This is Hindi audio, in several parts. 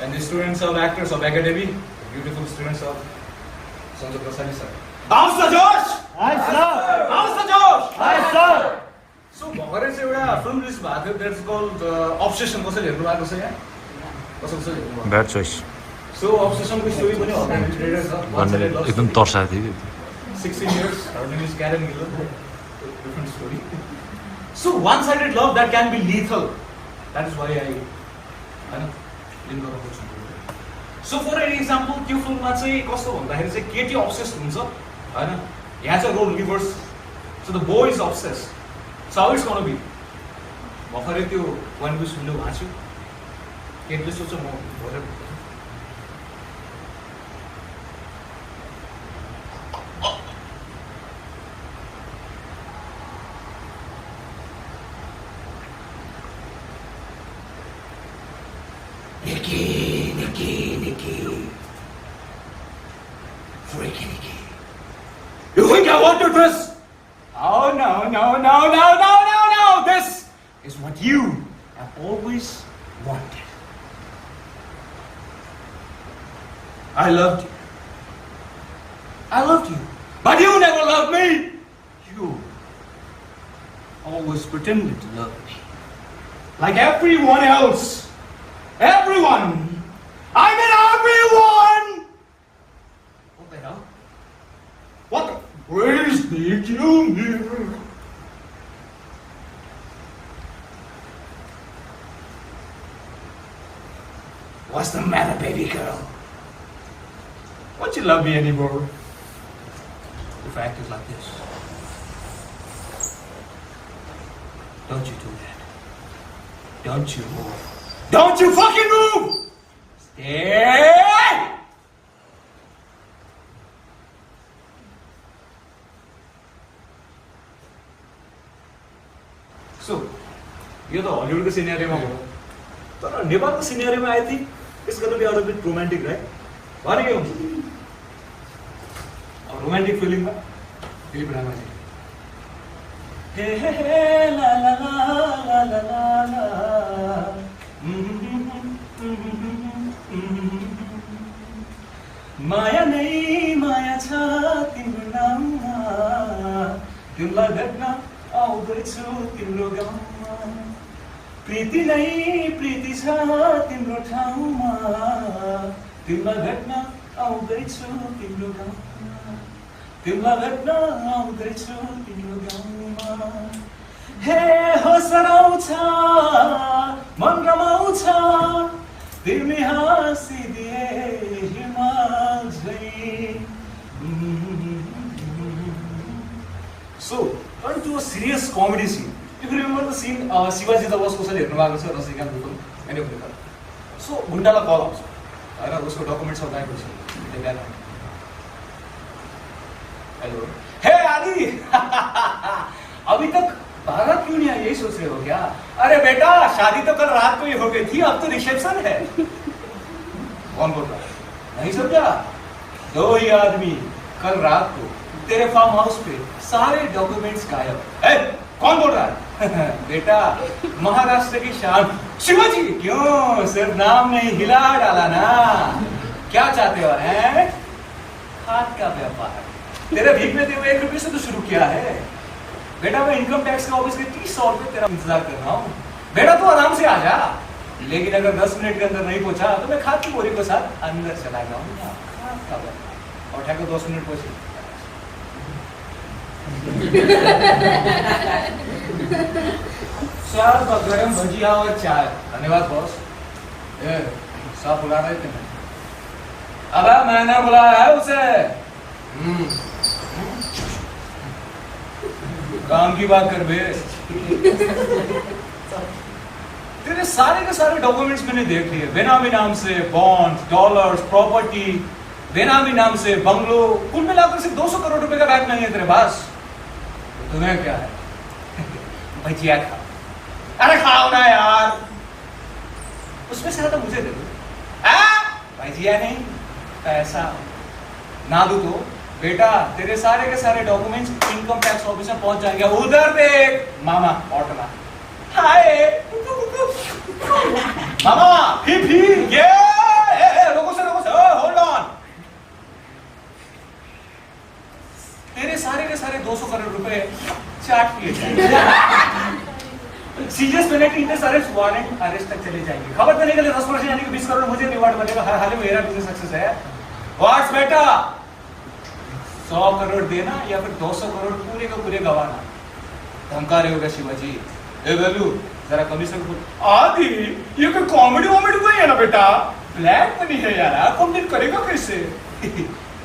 And the students of actors of academy, beautiful students of Sanjay Prasad sir. How's the Josh? Hi sir. How's the Josh? Hi sir. So भर्खरै चाहिँ एउटा फिल्म रिलिज भएको थियो, that's called Obsession. कसैले हेर्नु भएको छ यहाँ? कसैले हेर्नु भएको? Bad choice. So Obsession को story पनि हल्का छ. One-sided love एकदम story. तर्सा थियो 16 years, her name is Karen Gillan. Different story. So one-sided love that can be lethal. That is why I didn't go to school. So for an example, त्यो फिल्ममा चाहिँ कस्तो भन्दाखेरि चाहिँ केटी obsessed हुन्छ, हैन? यहाँ चाहिँ role reverse. So the boy is obsessed. So how it's gonna be? भर्खरै त्यो One Piece window भाँच्यो. केटीले सोच्छ म भरे Nikki. Freaky Nikki. You think I wanted this? Oh, no. This is what you have always wanted. I loved you. But you never loved me. You always pretended to love me. Like everyone else. Everyone! I mean everyone! What the hell? What the? Please did you near? What's the matter, baby girl? Won't you love me anymore? If I acted like this. Don't you do that. Don't you move. Don't you fucking move! Stay! So, यो त हलिउडको सिनेरियोमा हो। तर नेपालको सिनेरियोमा I think it's going to be a little bit romantic, right? भने के हुन्छ? रोमान्टिक फिलिङमा फेरि बनामा चाहिँ हे ला ला ला ला ला ला माया नै माया छ तिम्रो नाममा तिमीलाई भेट्न आउँदैछु तिम्रो गाउँमा प्रीति नै प्रीति छ तिम्रो ठाउँमा तिमीलाई भेट्न आउँदैछु तिम्रो गाउँमा तिमीलाई भेट्न आउँदैछु तिम्रो गाउँमा हे होस आउँछ मन रमाउँछ तिमी हाँसिदिए हिमाल झै So, turn to a serious comedy scene. If you remember the scene, Shivaji the boss कसैले हेर्नु भएको छ रसिकान्त बुकल एनी प्रकार सो गुण्डालाई कल आउँछ हैन उसको डकुमेन्ट्स सब आएको छ बिहान हेलो हे आदि अभी तक भागा क्यों नहीं आई यही सोच रहे हो क्या अरे बेटा शादी तो कल रात को ही हो गई थी अब तो रिसेप्शन है कौन बोल रहा है नहीं समझा दो ही आदमी कल रात को तेरे फार्म हाउस पे सारे डॉक्यूमेंट्स गायब है कौन बोल रहा है बेटा महाराष्ट्र की शान शिवाजी क्यों सिर्फ नाम नहीं हिला डाला ना क्या चाहते हो हैं खाद का व्यापार तेरे भीख में हुए 1 रुपये से तो शुरू किया है बेटा मैं इनकम टैक्स के ऑफिस के 30 रुपये तेरा इंतजार कर रहा हूँ बेटा तू आराम से आ जा लेकिन अगर 10 मिनट के अंदर नहीं पहुंचा तो मैं खाद की बोरी के साथ अंदर चला जाऊंगा खाद का व्यापार और ठहर 10 मिनट पहुंचे चार गरम भजिया और चाय धन्यवाद बॉस सब बुला रहे थे अबे मैंने बुलाया है उसे काम की बात कर बे तेरे सारे के सारे डॉक्यूमेंट्स मैंने देख लिए बेनामी नाम से बॉन्ड डॉलर्स प्रॉपर्टी बेनामी नाम से बंगलो कुल मिलाकर सिर्फ 200 करोड़ रुपए का बैंक नहीं है तेरे पास तुम्हें क्या है भजिया खा अरे खाओ ना यार उसमें से ज्यादा मुझे दे दो भजिया नहीं पैसा ना दू तो बेटा तेरे सारे के सारे डॉक्यूमेंट्स इनकम टैक्स ऑफिस में पहुंच जाएंगे उधर देख मामा ऑटो हाय मामा फी ये के सारे 200 करोड़ रुपए चाट किए जाएंगे। Serious penalty interest arrest warrant arrest तक चले जाएंगे। खबर देने के लिए 10% यानी कि 20 करोड़ मुझे रिवार्ड मिलेगा। हर हाल में मेरा बिजनेस सक्सेस है। व्हाट्स बेटा 100 करोड़ देना या फिर 200 करोड़ पूरे को पूरे गवाना। धमका रहे होगा शिवाजी। ए वेलू जरा कमीशन को आदि ये कोई कॉमेडी वॉमेडी नहीं है ना बेटा, ब्लैक मनी है यार, कंप्लीट करेगा कैसे?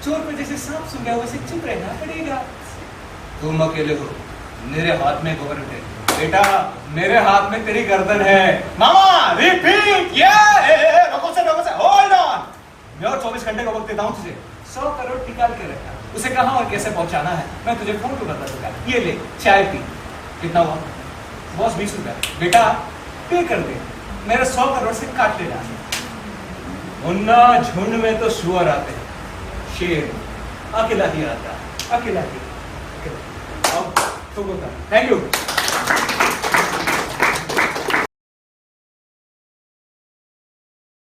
चोर को जैसे सांप सुन गया वैसे चुप रहना पड़ेगा। तुम अकेले हो, मेरे हाथ में गवर्नमेंट है बेटा, मेरे हाथ में तेरी गर्दन है। मामा रिपीट रोको से होल्ड ऑन। मैं और 24 घंटे का वक्त देता हूं तुझे। 100 करोड़ निकाल के रखा, उसे कहां और कैसे पहुंचाना है मैं तुझे फोन पे बता दूंगा। ये ले चाय पी। कितना हुआ बॉस? 20 रुपया। बेटा पे कर दे, मेरे 100 करोड़ से काट लेना। मुन्ना झुंड में तो सुअर आते हैं, शेर अकेला ही आता, अकेला ही। अब तो थैंक यू।